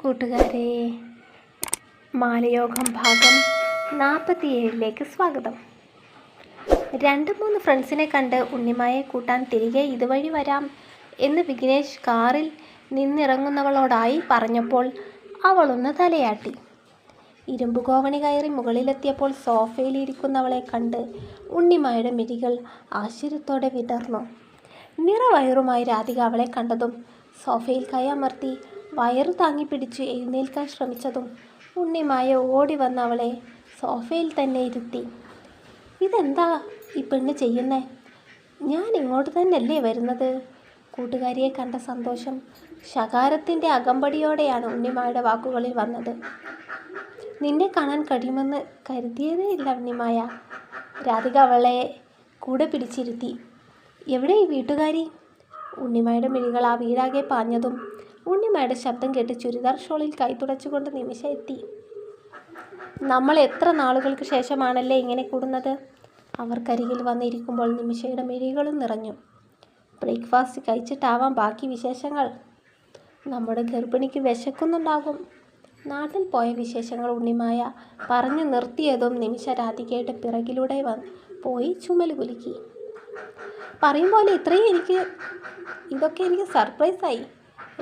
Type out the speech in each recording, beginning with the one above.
കൂട്ടുകാരെ, മാലയോഗം ഭാഗം 47ലേക്ക് സ്വാഗതം. 2-3 ഫ്രണ്ട്സിനെ കണ്ട് ഉണ്ണിമായെ കൂട്ടാൻ തിരികെ ഇതുവഴി വരാം എന്ന് വിഘ്നേഷ് കാറിൽ നിന്നിറങ്ങുന്നവളോടായി പറഞ്ഞപ്പോൾ അവളൊന്ന് തലയാട്ടി. ഇരുമ്പ് കോവണി കയറി മുകളിലെത്തിയപ്പോൾ സോഫയിലിരിക്കുന്നവളെ കണ്ട് ഉണ്ണിമായുടെ മിഴികൾ ആശ്ചര്യത്തോടെ വിടർന്നു. നിറവയറുമായി രാധിക അവളെ കണ്ടതും സോഫയിൽ കൈയമർത്തി വയറു താങ്ങിപ്പിടിച്ച് എഴുന്നേൽക്കാൻ ശ്രമിച്ചതും ഉണ്ണിമായ ഓടി വന്ന് അവളെ സോഫയിൽ തന്നെ ഇരുത്തി. ഇതെന്താ ഈ പെണ്ണ് ചെയ്യുന്നേ? ഞാൻ ഇങ്ങോട്ട് തന്നെയല്ലേ വരുന്നത്? കൂട്ടുകാരിയെ കണ്ട സന്തോഷം ശകാരത്തിൻ്റെ അകമ്പടിയോടെയാണ് ഉണ്ണിമായുടെ വാക്കുകളിൽ വന്നത്. നിന്നെ കാണാൻ കഴിയുമെന്ന് കരുതിയതേ ഇല്ല ഉണ്ണിമായ. രാധിക അവളെ കൂടെ പിടിച്ചിരുത്തി. എവിടെ ഈ വീട്ടുകാരി? ഉണ്ണിമായുടെ മിഴികൾ ആ വീടാകെ പാഞ്ഞതും ഉണ്ണിമായുടെ ശബ്ദം കേട്ട് ചുരിദാർ ഷോളിൽ കൈ തുടച്ചുകൊണ്ട് നിമിഷ എത്തി. നമ്മൾ എത്ര നാളുകൾക്ക് ശേഷമാണല്ലേ ഇങ്ങനെ കൂടുന്നത്? അവർക്കരികിൽ വന്നിരിക്കുമ്പോൾ നിമിഷയുടെ മിഴികളും നിറഞ്ഞു. ബ്രേക്ക്ഫാസ്റ്റ് കഴിച്ചിട്ടാവാം ബാക്കി വിശേഷങ്ങൾ. നമ്മുടെ ഗർഭിണിക്ക് വിശക്കുന്നുണ്ടാകും. നാട്ടിൽ പോയ വിശേഷങ്ങൾ ഉണ്ണിമായ പറഞ്ഞു നിർത്തിയതും നിമിഷ രാധികയുടെ പിറകിലൂടെ പോയി ചുമല് കുലുക്കി. പറയും പോലെ ഇതൊക്കെ എനിക്ക് സർപ്രൈസായി.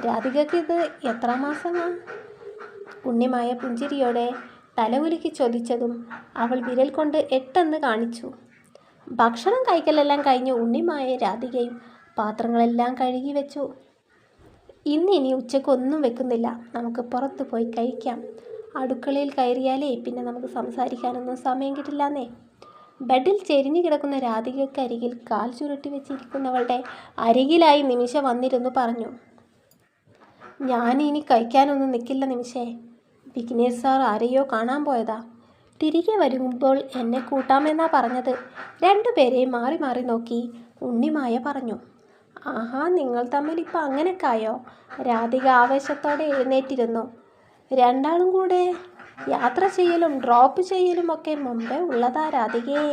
രാധികയ്ക്ക് ഇത് എത്ര മാസമാണ്? ഉണ്ണിമായ പുഞ്ചിരിയോടെ തലകുലുക്കി ചോദിച്ചതും അവൾ വിരൽ കൊണ്ട് 8 കാണിച്ചു. ഭക്ഷണം കഴിക്കലെല്ലാം കഴിഞ്ഞ് ഉണ്ണിമായ രാധികയും പാത്രങ്ങളെല്ലാം കഴുകി വെച്ചു. ഇനി ഉച്ചക്കൊന്നും വെക്കുന്നില്ല, നമുക്ക് പുറത്ത് പോയി കഴിക്കാം. അടുക്കളയിൽ കയറിയാലേ പിന്നെ നമുക്ക് സംസാരിക്കാനൊന്നും സമയം കിട്ടില്ലെന്നേ. ബെഡിൽ ചെരിഞ്ഞു കിടക്കുന്ന രാധികക്കരികിൽ കാൽ ചുരുട്ടി വെച്ചിരിക്കുന്നവളുടെ അരികിലായി നിമിഷ വന്നിരുന്നു പറഞ്ഞു. ഞാൻ ഇനി കഴിക്കാനൊന്നും നിൽക്കില്ല നിമിഷേ. വിഘ്നേഷ് സാർ ആരെയോ കാണാൻ പോയതാ. തിരികെ വരുമ്പോൾ എന്നെ കൂട്ടാമെന്നാ പറഞ്ഞത്. 2 പേരെയും മാറി മാറി നോക്കി ഉണ്ണിമായ പറഞ്ഞു. ആഹാ, നിങ്ങൾ തമ്മിൽ ഇപ്പം അങ്ങനെയൊക്കെയായോ? രാധിക ആവേശത്തോടെ എഴുന്നേറ്റിരുന്നു. 2 കൂടെ യാത്ര ചെയ്യലും ഡ്രോപ്പ് ചെയ്യലും ഒക്കെ മുമ്പേ ഉള്ളതാ രാധികേ.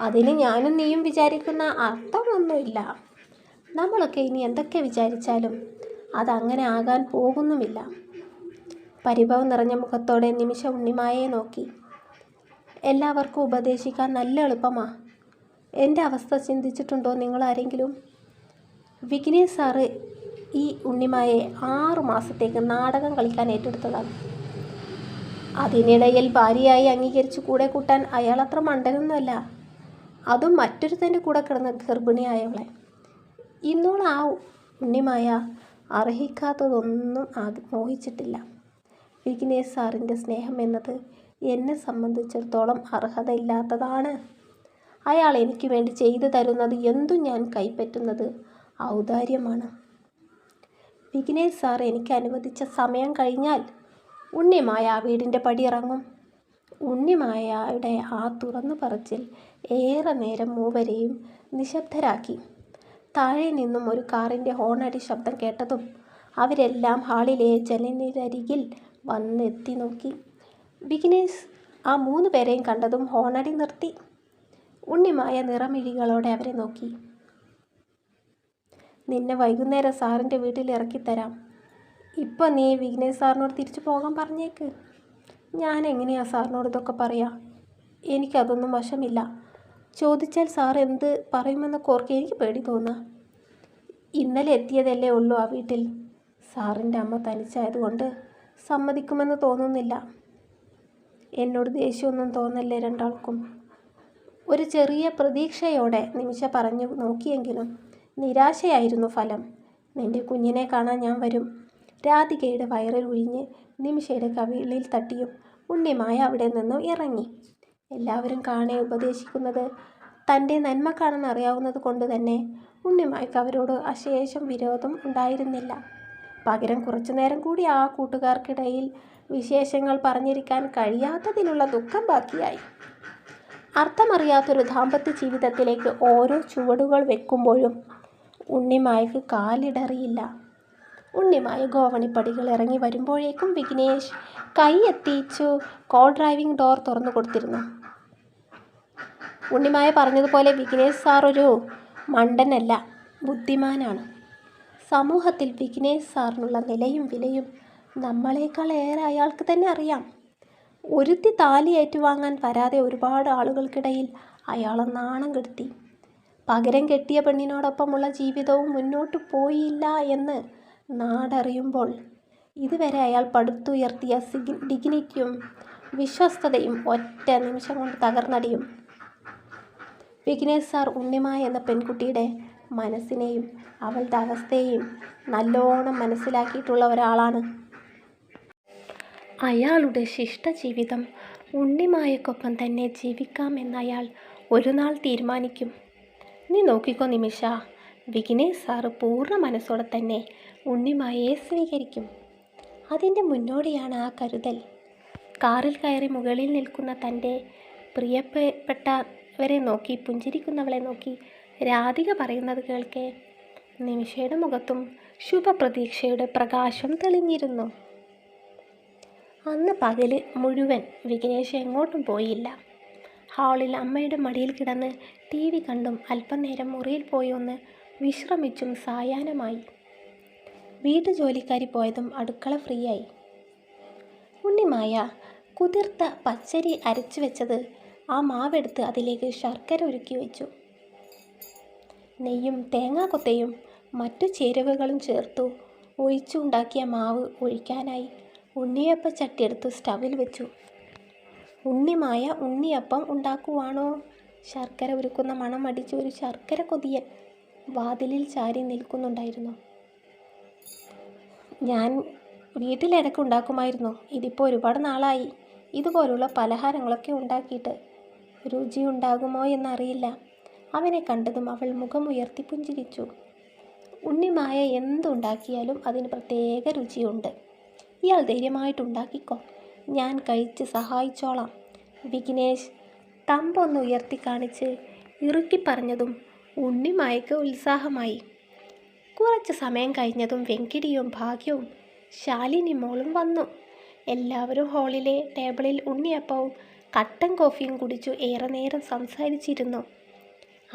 അതിന് ഞാനും നീയും വിചാരിക്കുന്ന അർത്ഥമൊന്നുമില്ല. നമ്മളൊക്കെ ഇനി എന്തൊക്കെ വിചാരിച്ചാലും അതങ്ങനെ ആകാൻ പോകുന്നുമില്ല. പരിഭവം നിറഞ്ഞ മുഖത്തോടെ നിമിഷ ഉണ്ണിമായയെ നോക്കി. എല്ലാവർക്കും ഉപദേശിക്കാൻ നല്ല എളുപ്പമാ. എൻ്റെ അവസ്ഥ ചിന്തിച്ചിട്ടുണ്ടോ നിങ്ങൾ ആരെങ്കിലും? വിഘ്നേഷ് സാറ് ഈ ഉണ്ണിമായെ 6 മാസത്തേക്ക് നാടകം കളിക്കാൻ ഏറ്റെടുത്തതാണ്. അതിനിടയിൽ ഭാര്യയായി അംഗീകരിച്ച് കൂടെ കൂട്ടാൻ അയാൾ അത്ര മണ്ടനൊന്നുമല്ല. അതും മറ്റൊരുത്തൻ്റെ കൂടെ കിടന്ന് ഗർഭിണിയായവളെ. ഇന്നോളം ആ ഉണ്ണിമായ അർഹിക്കാത്തതൊന്നും മോഹിച്ചിട്ടില്ല. വിഘ്നേഷ് സാറിൻ്റെ സ്നേഹം എന്നത് എന്നെ സംബന്ധിച്ചിടത്തോളം അർഹതയില്ലാത്തതാണ്. അയാൾ എനിക്ക് വേണ്ടി ചെയ്തു തരുന്നത് എന്തും ഞാൻ കൈപ്പറ്റുന്നത് ഔദാര്യമാണ്. വിഘ്നേഷ് സാർ എനിക്ക് അനുവദിച്ച സമയം കഴിഞ്ഞാൽ ഉണ്ണിമായ ആ വീടിൻ്റെ പടിയിറങ്ങും. ഉണ്ണിമായയുടെ ആ തുറന്നു പറച്ചിൽ ഏറെ നേരം മൂവരെയും നിശബ്ദരാക്കി. താഴെ നിന്നും ഒരു കാറിൻ്റെ ഹോണടി ശബ്ദം കേട്ടതും അവരെല്ലാം ഹാളിലെ ജനലിനരികിൽ വന്നെത്തി നോക്കി. വിഘ്നേഷ് ആ 3 പേരെയും കണ്ടതും ഹോണടി നിർത്തി. ഉണ്ണിമായ നിറമിഴികളോടെ അവരെ നോക്കി. നിന്നെ വൈകുന്നേരം സാറിൻ്റെ വീട്ടിൽ ഇറക്കിത്തരാം. ഇപ്പം നീ വിഘ്നേഷ് സാറിനോട് തിരിച്ചു പോകാൻ പറഞ്ഞേക്ക്. ഞാൻ എങ്ങനെയാണ് സാറിനോട് ഇതൊക്കെ പറയാം? എനിക്കതൊന്നും വശമില്ല. ചോദിച്ചാൽ സാർ എന്ത് പറയുമെന്നൊക്കെ ഓർക്കെ എനിക്ക് പേടി തോന്നുക. ഇന്നലെ എത്തിയതല്ലേ ഉള്ളൂ ആ വീട്ടിൽ. സാറിൻ്റെ അമ്മ തനിച്ചായതുകൊണ്ട് സമ്മതിക്കുമെന്ന് തോന്നുന്നില്ല. എന്നോട് ദേഷ്യമൊന്നും തോന്നല്ലേ രണ്ടാൾക്കും? ഒരു ചെറിയ പ്രതീക്ഷയോടെ നിമിഷ പറഞ്ഞു നോക്കിയെങ്കിലും നിരാശയായിരുന്നു ഫലം. നിൻ്റെ കുഞ്ഞിനെ കാണാൻ ഞാൻ വരും. രാധികയുടെ വയറിൽ ഒഴിഞ്ഞ് നിമിഷയുടെ കവിളിൽ തട്ടിയും ഉണ്ണിമായ അവിടെ നിന്നും ഇറങ്ങി. എല്ലാവരും കാണെ ഉപദേശിക്കുന്നത് തൻ്റെ നന്മക്കാണെന്ന് അറിയാവുന്നത് കൊണ്ട് തന്നെ ഉണ്ണിമായ്ക്ക് അവരോട് അശേഷം വിരോധം ഉണ്ടായിരുന്നില്ല. പകരം കുറച്ചു നേരം കൂടി ആ കൂട്ടുകാർക്കിടയിൽ വിശേഷങ്ങൾ പറഞ്ഞിരിക്കാൻ കഴിയാത്തതിലുള്ള ദുഃഖം ബാക്കിയായി. അർത്ഥമറിയാത്തൊരു ദാമ്പത്യ ജീവിതത്തിലേക്ക് ഓരോ ചുവടുകൾ വെക്കുമ്പോഴും ഉണ്ണിമായ്ക്ക് കാലിടറിയില്ല. ഉണ്ണിമായ ഗോവണിപ്പടികൾ ഇറങ്ങി വരുമ്പോഴേക്കും വിഘ്നേഷ് കൈ എത്തിച്ചു കോ ഡ്രൈവിംഗ് ഡോർ തുറന്നു കൊടുത്തിരുന്നു. ഉണ്ണിമായ പറഞ്ഞതുപോലെ വിഘ്നേഷ് സാർ ഒരു മണ്ടനല്ല, ബുദ്ധിമാനാണ്. സമൂഹത്തിൽ വിഘ്നേഷ് സാറിനുള്ള നിലയും വിലയും നമ്മളെക്കാൾ ഏറെ അയാൾക്ക് തന്നെ അറിയാം. ഒരുത്തി താലി ഏറ്റുവാങ്ങാൻ വരാതെ ഒരുപാട് ആളുകൾക്കിടയിൽ അയാളെ നാണം കെടുത്തി. പകരം കെട്ടിയ പെണ്ണിനോടൊപ്പമുള്ള ജീവിതവും മുന്നോട്ടു പോയില്ല എന്ന് നാടറിയുമ്പോൾ ഇതുവരെ അയാൾ പടുത്തുയർത്തിയ ഡിഗ്നിറ്റിയും വിശ്വസ്തതയും ഒറ്റ നിമിഷം കൊണ്ട് തകർന്നടിയും. വിഘ്നേഷ് സാർ ഉണ്ണിമായ എന്ന പെൺകുട്ടിയുടെ മനസ്സിനെയും അവളുടെ അവസ്ഥയെയും നല്ലോണം മനസ്സിലാക്കിയിട്ടുള്ള ഒരാളാണ്. അയാളുടെ ശിഷ്ടജീവിതം ഉണ്ണിമായക്കൊപ്പം തന്നെ ജീവിക്കാമെന്ന് അയാൾ ഒരു നാൾ തീരുമാനിക്കും. നീ നോക്കിക്കോ നിമിഷ, വിഘ്നേഷ് സാറ് പൂർണ്ണ മനസ്സോടെ തന്നെ ഉണ്ണിമായയെ സ്വീകരിക്കും. അതിൻ്റെ മുന്നോടിയാണ് ആ കരുതൽ. കാറിൽ കയറി മുകളിൽ നിൽക്കുന്ന തൻ്റെ പ്രിയപ്പെട്ടവരെ നോക്കി പുഞ്ചിരിക്കുന്നവളെ നോക്കി രാധിക പറയുന്നത് കേൾക്കെ നിമിഷയുടെ മുഖത്തും ശുഭപ്രതീക്ഷയുടെ പ്രകാശം തെളിഞ്ഞിരുന്നു. അന്ന് പകല് മുഴുവൻ വിഘ്നേഷ് എങ്ങോട്ടും പോയില്ല. ഹാളിൽ അമ്മയുടെ മടിയിൽ കിടന്ന് TV കണ്ടും അല്പനേരം മുറിയിൽ പോയി ഒന്ന് വിശ്രമിച്ചും സായാഹ്നമായി. വീട്ടുജോലിക്കാരി പോയതും അടുക്കള ഫ്രീയായി. ഉണ്ണിമായ കുതിർത്ത പച്ചരി അരച്ചു വെച്ചത് ആ മാവെടുത്ത് അതിലേക്ക് ശർക്കര ഉരുക്കി വെച്ചു. നെയ്യും തേങ്ങാക്കൊത്തയും മറ്റു ചേരുവകളും ചേർത്തു ഒഴിച്ചുണ്ടാക്കിയ മാവ് ഒഴിക്കാനായി ഉണ്ണിയപ്പ ചട്ടിയെടുത്ത് സ്റ്റവിൽ വെച്ചു. ഉണ്ണിമായ ഉണ്ണിയപ്പം ഉണ്ടാക്കുവാണോ? ശർക്കര ഉരുക്കുന്ന മണം അടിച്ച് ഒരു ശർക്കര കൊതിയൻ വാതിലിൽ ചാരി നിൽക്കുന്നുണ്ടായിരുന്നു. ഞാൻ വീട്ടിലിടയ്ക്ക് ഉണ്ടാക്കുമായിരുന്നു. ഇതിപ്പോൾ ഒരുപാട് നാളായി ഇതുപോലുള്ള പലഹാരങ്ങളൊക്കെ ഉണ്ടാക്കിയിട്ട്. രുചിയുണ്ടാകുമോ എന്നറിയില്ല. അവനെ കണ്ടതും അവൾ മുഖമുയർത്തി പുഞ്ചിരിച്ചു. ഉണ്ണിമായ എന്തുണ്ടാക്കിയാലും അതിന് പ്രത്യേക രുചിയുണ്ട്. ഇയാൾ ധൈര്യമായിട്ടുണ്ടാക്കിക്കോ, ഞാൻ കഴിച്ച് സഹായിച്ചോളാം. വിഘ്നേഷ് തമ്പൊന്ന് ഉയർത്തി കാണിച്ച് ഇറുക്കി പറഞ്ഞതും ഉണ്ണിമായക്ക് ഉത്സാഹമായി. കുറച്ച് സമയം കഴിഞ്ഞതും വെങ്കിടിയും ഭാഗ്യവും ശാലിനി മോളും വന്നു. എല്ലാവരും ഹാളിലെ ടേബിളിൽ ഉണ്ണിയപ്പവും കട്ടൻ കോഫിയും കുടിച്ചു ഏറെ നേരം സംസാരിച്ചിരുന്നു.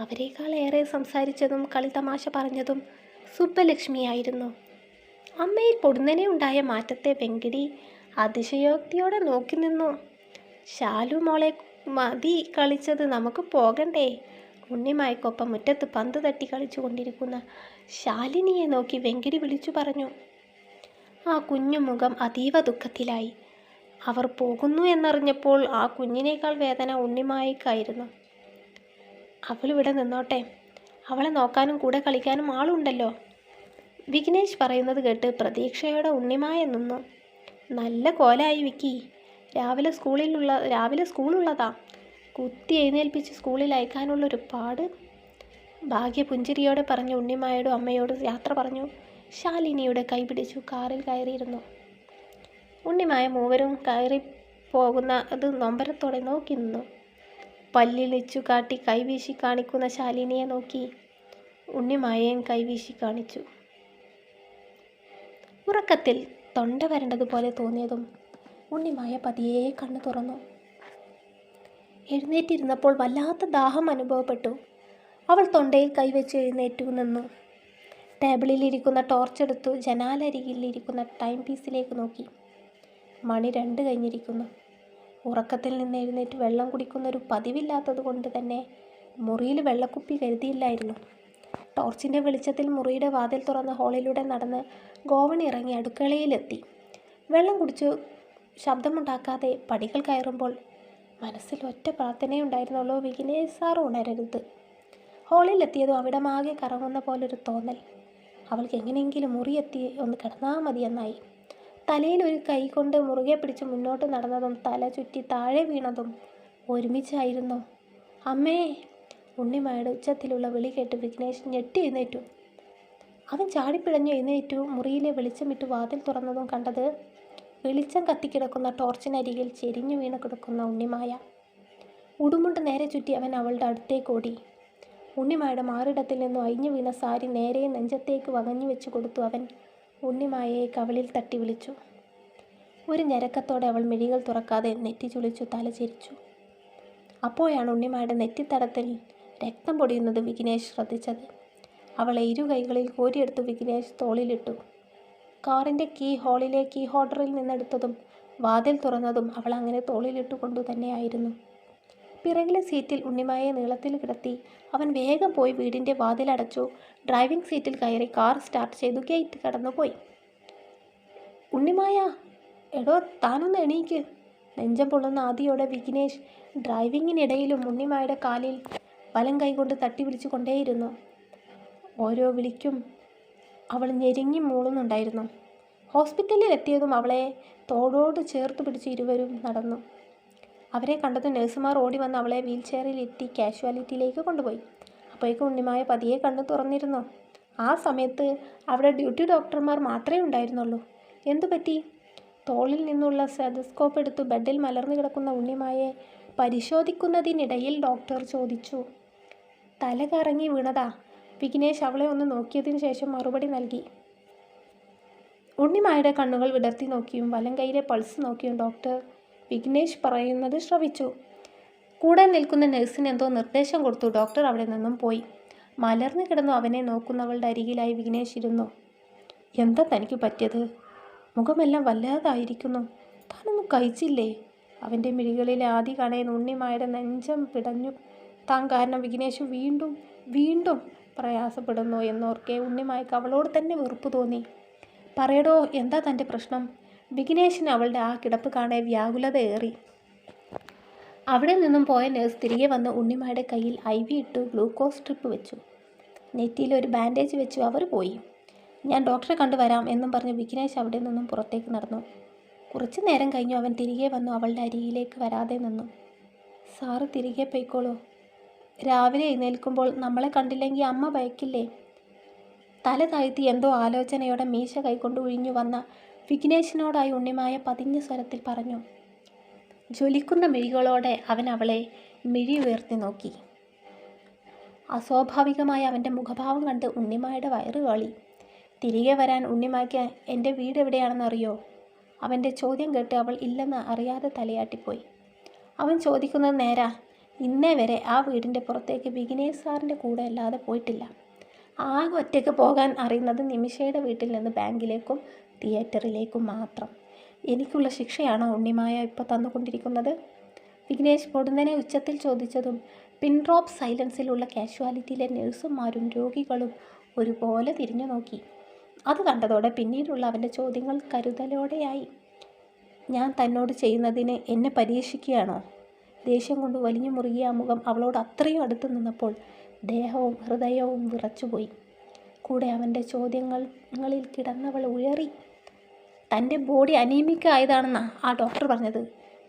അവരെക്കാൾ ഏറെ സംസാരിച്ചതും കളിതമാശ പറഞ്ഞതും സുബ്ബലക്ഷ്മിയായിരുന്നു. അമ്മയിൽ പൊടുന്നനെ ഉണ്ടായ മാറ്റത്തെ വെങ്കിടി അതിശയോക്തിയോടെ നോക്കി നിന്നു. ശാലു മോളെ, മതി കളിച്ചത്, നമുക്ക് പോകണ്ടേ? ഉണ്ണിമായ്ക്കൊപ്പം മുറ്റത്ത് പന്ത് തട്ടി കളിച്ചു കൊണ്ടിരിക്കുന്ന ശാലിനിയെ നോക്കി വെങ്കിടി വിളിച്ചു പറഞ്ഞു. ആ കുഞ്ഞു മുഖം അതീവ ദുഃഖത്തിലായി. അവർ പോകുന്നു എന്നറിഞ്ഞപ്പോൾ ആ കുഞ്ഞിനേക്കാൾ വേദന ഉണ്ണിമായ്ക്കായിരുന്നു. അവളിവിടെ നിന്നോട്ടെ, അവളെ നോക്കാനും കൂടെ കളിക്കാനും ആളുണ്ടല്ലോ. വിഘ്നേഷ് പറയുന്നത് കേട്ട് പ്രതീക്ഷയോടെ ഉണ്ണിമായ നിന്നു. നല്ല കോലായി വിക്കി, രാവിലെ സ്കൂളുള്ളതാ. കുത്തി എഴുന്നേൽപ്പിച്ച് സ്കൂളിൽ അയക്കാനുള്ളൊരു പാട്. ഭാഗ്യ പുഞ്ചിരിയോടെ പറഞ്ഞു ഉണ്ണിമായോടും അമ്മയോടും യാത്ര പറഞ്ഞു. ശാലിനിയുടെ കൈ പിടിച്ചു കാറിൽ കയറിയിരുന്നു. ഉണ്ണിമായ മൂവരും കയറി പോകുന്ന അത് നൊമ്പരത്തോടെ നോക്കി നിന്നു. പല്ലിളിച്ചു കാട്ടി കൈവീശി കാണിക്കുന്ന ശാലിനിയെ നോക്കി ഉണ്ണിമായയും കൈവീശി കാണിച്ചു. ഉറക്കത്തിൽ തൊണ്ട വരണ്ടതുപോലെ തോന്നിയതും ഉണ്ണിമായ പതിയെ കണ്ണു തുറന്നു. എഴുന്നേറ്റിരുന്നപ്പോൾ വല്ലാത്ത ദാഹം അനുഭവപ്പെട്ടു. അവൾ തൊണ്ടയിൽ കൈവച്ച് എഴുന്നേറ്റു നിന്നു. ടേബിളിലിരിക്കുന്ന ടോർച്ചെടുത്തു ജനാലരികിലിരിക്കുന്ന ടൈം പീസിലേക്ക് നോക്കി. മണി 2 കഴിഞ്ഞിരിക്കുന്നു. ഉറക്കത്തിൽ നിന്ന് എഴുന്നേറ്റ് വെള്ളം കുടിക്കുന്നൊരു പതിവില്ലാത്തത് കൊണ്ട് തന്നെ മുറിയിൽ വെള്ളക്കുപ്പി കരുതിയില്ലായിരുന്നു. ടോർച്ചിൻ്റെ വെളിച്ചത്തിൽ മുറിയുടെ വാതിൽ തുറന്ന് ഹാളിലൂടെ നടന്ന് ഗോവണി ഇറങ്ങി അടുക്കളയിലെത്തി. വെള്ളം കുടിച്ചു ശബ്ദമുണ്ടാക്കാതെ പടികൾ കയറുമ്പോൾ മനസ്സിൽ ഒറ്റ പ്രാർത്ഥനയുണ്ടായിരുന്നുള്ളൂ, വിഘ്നേഷ് സാർ ഉണരരുത്. ഹാളിലെത്തിയതും അവിടമാകെ കറങ്ങുന്ന പോലൊരു തോന്നൽ. അവൾക്ക് എങ്ങനെയെങ്കിലും മുറിയെത്തി ഒന്ന് കിടന്നാൽ മതിയെന്നായി. തലയിൽ ഒരു കൈ കൊണ്ട് മുറുകെ പിടിച്ച് മുന്നോട്ട് നടന്നതും തല ചുറ്റി താഴെ വീണതും ഒരുമിച്ചായിരുന്നു. അമ്മേ! ഉണ്ണിമായുടെ ഉച്ചത്തിലുള്ള വിളി കേട്ട് വിഘ്നേഷ് ഞെട്ടി എഴുന്നേറ്റു. അവൻ ചാടിപ്പിഴഞ്ഞു എഴുന്നേറ്റു. മുറിയിലെ വെളിച്ചമിട്ട് വാതിൽ തുറന്നതും കണ്ടത് വെളിച്ചം കത്തിക്കിടക്കുന്ന ടോർച്ചിനരികിൽ ചെരിഞ്ഞു വീണ് കിടക്കുന്ന ഉണ്ണിമായ. ഉടുമുണ്ട് നേരെ ചുറ്റി അവൻ അവളുടെ അടുത്തേക്ക് ഓടി. ഉണ്ണിമായുടെ മാറിടത്തിൽ നിന്നും അഴിഞ്ഞു വീണ സാരി നേരെ നെഞ്ചത്തേക്ക് വകഞ്ഞു വെച്ച് കൊടുത്തു അവൻ ഉണ്ണിമായയെ കവിളിൽ തട്ടി വിളിച്ചു. ഒരു ഞരക്കത്തോടെ അവൾ മിഴികൾ തുറക്കാതെ നെറ്റി ചുളിച്ചു തല ചിരിച്ചു. അപ്പോഴാണ് ഉണ്ണിമായുടെ നെറ്റിത്തടത്തിൽ രക്തം പൊടിയുന്നത് വിഘ്നേഷ് ശ്രദ്ധിച്ചത്. അവളെ 2 കൈകളിൽ കോരിയെടുത്ത് വിഘ്നേഷ് തോളിലിട്ടു. കാറിൻ്റെ കീ ഹോളിലെ കീ ഹോൾഡറിൽ നിന്നെടുത്തതും വാതിൽ തുറന്നതും അവൾ അങ്ങനെ തോളിലിട്ടുകൊണ്ടു തന്നെയായിരുന്നു. പിറകിലെ സീറ്റിൽ ഉണ്ണിമായെ നീളത്തിൽ കിടത്തി അവൻ വേഗം പോയി വീടിൻ്റെ വാതിലടച്ചു. ഡ്രൈവിംഗ് സീറ്റിൽ കയറി കാർ സ്റ്റാർട്ട് ചെയ്തു ഗേറ്റ് കടന്നുപോയി. ഉണ്ണിമായ, എടോ താനൊന്ന് എണീക്ക്. നെഞ്ചം പൊള്ളുന്ന ആദിയോടെ വിഘ്നേഷ് ഡ്രൈവിങ്ങിനിടയിലും ഉണ്ണിമായുടെ കാലിൽ വലം കൈകൊണ്ട് തട്ടി വിളിച്ചു കൊണ്ടേയിരുന്നു. ഓരോ വിളിക്കും അവൾ ഞെരുങ്ങി മൂളുന്നുണ്ടായിരുന്നു. ഹോസ്പിറ്റലിൽ എത്തിയതും അവളെ തോളോട് ചേർത്ത് പിടിച്ച് ഇരുവരും നടന്നു. അവരെ കണ്ടതും നഴ്സുമാർ ഓടി വന്ന് അവളെ വീൽ ചെയറിൽ എത്തി കാഷ്വാലിറ്റിയിലേക്ക് കൊണ്ടുപോയി. അപ്പോഴേക്കും ഉണ്ണിമായ പതിയെ കണ്ണു തുറന്നിരുന്നു. ആ സമയത്ത് അവിടെ ഡ്യൂട്ടി ഡോക്ടർമാർ മാത്രമേ ഉണ്ടായിരുന്നുള്ളൂ. എന്തുപറ്റി? തോളിൽ നിന്നുള്ള സ്റ്റെതസ്കോപ്പ് എടുത്ത് ബെഡിൽ മലർന്നു കിടക്കുന്ന ഉണ്ണിമായെ പരിശോധിക്കുന്നതിനിടയിൽ ഡോക്ടർ ചോദിച്ചു. തല കറങ്ങി വീണതാ. വിഘ്നേഷ് അവളെ ഒന്ന് നോക്കിയതിനു ശേഷം മറുപടി നൽകി. ഉണ്ണിമായുടെ കണ്ണുകൾ വിടർത്തി നോക്കിയും വലം കൈയിലെ പൾസ് നോക്കിയും ഡോക്ടർ വിഘ്നേഷ് പറയുന്നത് ശ്രവിച്ചു. കൂടെ നിൽക്കുന്ന നഴ്സിന് എന്തോ നിർദ്ദേശം കൊടുത്തു. ഡോക്ടർ അവിടെ നിന്നും പോയി. മലർന്നു കിടന്നു അവനെ നോക്കുന്നവളുടെ അരികിലായി വിഘ്നേഷ് ഇരുന്നു. എന്താ തനിക്ക് പറ്റിയത്? മുഖമെല്ലാം വല്ലാതായിരിക്കുന്നു. താനൊന്നും കഴിച്ചില്ലേ? അവൻ്റെ മിഴികളിലെ ആദി കാണാൻ ഉണ്ണിമായുടെ നെഞ്ചം പിടഞ്ഞു. താൻ കാരണം വിഘ്നേഷ് വീണ്ടും വീണ്ടും പ്രയാസപ്പെടുന്നു എന്നോർക്കെ ഉണ്ണിമായ്ക്ക് അവളോട് തന്നെ വെറുപ്പ് തോന്നി. പറയടോ, എന്താ തൻ്റെ പ്രശ്നം? വിഘ്നേഷിന് അവളുടെ ആ കിടപ്പ് കാണാൻ വ്യാകുലത ഏറി. അവിടെ നിന്നും പോയ നേഴ്സ് തിരികെ വന്ന് ഉണ്ണിമായുടെ കയ്യിൽ IV ഇട്ടു ഗ്ലൂക്കോസ് സ്ട്രിപ്പ് വെച്ചു. നെറ്റിയിൽ ഒരു ബാൻഡേജ് വെച്ചു അവർ പോയി. ഞാൻ ഡോക്ടറെ കണ്ടുവരാം എന്നും പറഞ്ഞ് വിഘ്നേഷ് അവിടെ നിന്നും പുറത്തേക്ക് നടന്നു. കുറച്ചു നേരം കഴിഞ്ഞു അവൻ തിരികെ വന്നു അവളുടെ അരികിലേക്ക് വരാതെ നിന്നു. സാറ് തിരികെ പോയിക്കോളൂ. രാവിലെ എഴുന്നേൽക്കുമ്പോൾ നമ്മളെ കണ്ടില്ലെങ്കിൽ അമ്മ ഭയക്കില്ലേ? തല താഴ്ത്തി എന്തോ ആലോചനയോടെ മീശ കൈകൊണ്ട് ഒഴിഞ്ഞു വന്ന വിഘ്നേഷിനോടായി ഉണ്ണിമായ പതിഞ്ഞ സ്വരത്തിൽ പറഞ്ഞു. ജ്വലിക്കുന്ന മിഴികളോടെ അവൻ അവളെ മിഴി ഉയർത്തി നോക്കി. അസ്വാഭാവികമായ അവൻ്റെ മുഖഭാവം കണ്ട് ഉണ്ണിമായുടെ വയറ് കാളി. തിരികെ വരാൻ ഉണ്ണിമായ്ക്ക് എൻ്റെ വീട് എവിടെയാണെന്ന് അറിയോ? അവൻ്റെ ചോദ്യം കേട്ട് അവൾ ഇല്ലെന്ന് അറിയാതെ തലയാട്ടിപ്പോയി. അവൻ ചോദിക്കുന്നത് നേരാ. ഇന്നേ വരെ ആ വീടിൻ്റെ പുറത്തേക്ക് വിഘ്നേഷ് സാറിൻ്റെ കൂടെ അല്ലാതെ പോയിട്ടില്ല. ആകെ ഒറ്റയ്ക്ക് പോകാൻ അറിയുന്നത് നിമിഷയുടെ വീട്ടിൽ നിന്ന് ബാങ്കിലേക്കും തിയേറ്ററിലേക്കും മാത്രം. എനിക്കുള്ള ശിക്ഷയാണോ ഉണ്ണിമായ ഇപ്പോൾ തന്നുകൊണ്ടിരിക്കുന്നത്? വിഘ്നേഷ് പൊടുന്നനെ ഉച്ചത്തിൽ ചോദിച്ചതും പിൻഡ്രോപ്പ് സൈലൻസിലുള്ള കാഷ്വാലിറ്റിയിലെ നഴ്സുമാരും രോഗികളും ഒരുപോലെ തിരിഞ്ഞു നോക്കി. അത് കണ്ടതോടെ പിന്നീടുള്ള അവൻ്റെ ചോദ്യങ്ങൾ കരുതലോടെയായി. ഞാൻ തന്നോട് ചെയ്യുന്നതിന് എന്നെ പരീക്ഷിക്കുകയാണോ? ദേഷ്യം കൊണ്ട് വലിഞ്ഞു മുറുകിയ മുഖം അവളോട് അത്രയും അടുത്ത് നിന്നപ്പോൾ ദേഹവും ഹൃദയവും വിറച്ചുപോയി. കൂടെ അവൻ്റെ ചോദ്യങ്ങളിൽ കിടന്നവൾ ഉയറി. തൻ്റെ ബോഡി അനീമിക് ആയതാണെന്നാണ് ആ ഡോക്ടർ പറഞ്ഞത്.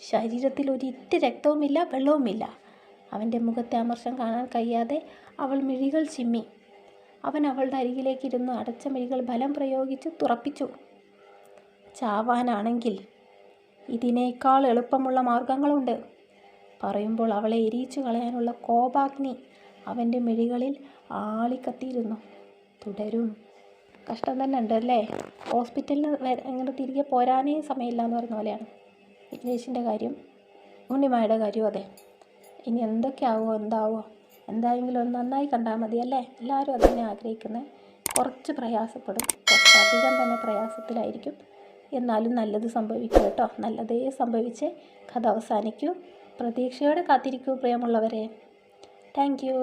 ശരീരത്തിൽ ഒരിറ്റ് രക്തവുമില്ല, വെള്ളവുമില്ല. അവൻ്റെ മുഖത്തെ അമർഷം കാണാൻ കഴിയാതെ അവൾ മിഴികൾ ചിമ്മി. അവൻ അവളുടെ അരികിലേക്ക് ഇരുന്ന് അടച്ച മിഴികൾ ബലം പ്രയോഗിച്ച് തുറപ്പിച്ചു. ചാവാനാണെങ്കിൽ ഇതിനേക്കാൾ എളുപ്പമുള്ള മാർഗങ്ങളുണ്ട്. പറയുമ്പോൾ അവളെ എരിയിച്ചു കളയാനുള്ള കോപാഗ്നി അവൻ്റെ മിഴികളിൽ ആളിക്കത്തിയിരുന്നു. തുടരും. കഷ്ടം തന്നെ ഉണ്ടല്ലേ? ഹോസ്പിറ്റലിൽ അങ്ങനെ തിരികെ പോരാനേ സമയമില്ല എന്ന് പറഞ്ഞ പോലെയാണ് വിഘ്നേഷിൻ്റെ കാര്യം. ഉണ്ണിമായുടെ കാര്യവും അതെ. ഇനി എന്തൊക്കെയാവുമോ എന്താവോ, എന്തായെങ്കിലും ഒന്ന് നന്നായി കണ്ടാൽ മതിയല്ലേ? എല്ലാവരും അതിനെ ആഗ്രഹിക്കുന്നത്. കുറച്ച് പ്രയാസപ്പെടും, കുറച്ചധികം തന്നെ പ്രയാസത്തിലായിരിക്കും. എന്നാലും നല്ലത് സംഭവിക്കും കേട്ടോ. നല്ലതേ സംഭവിച്ച് കഥ അവസാനിക്കൂ. പ്രതീക്ഷയോടെ കാത്തിരിക്കൂ പ്രിയമുള്ളവരെ. Thank you.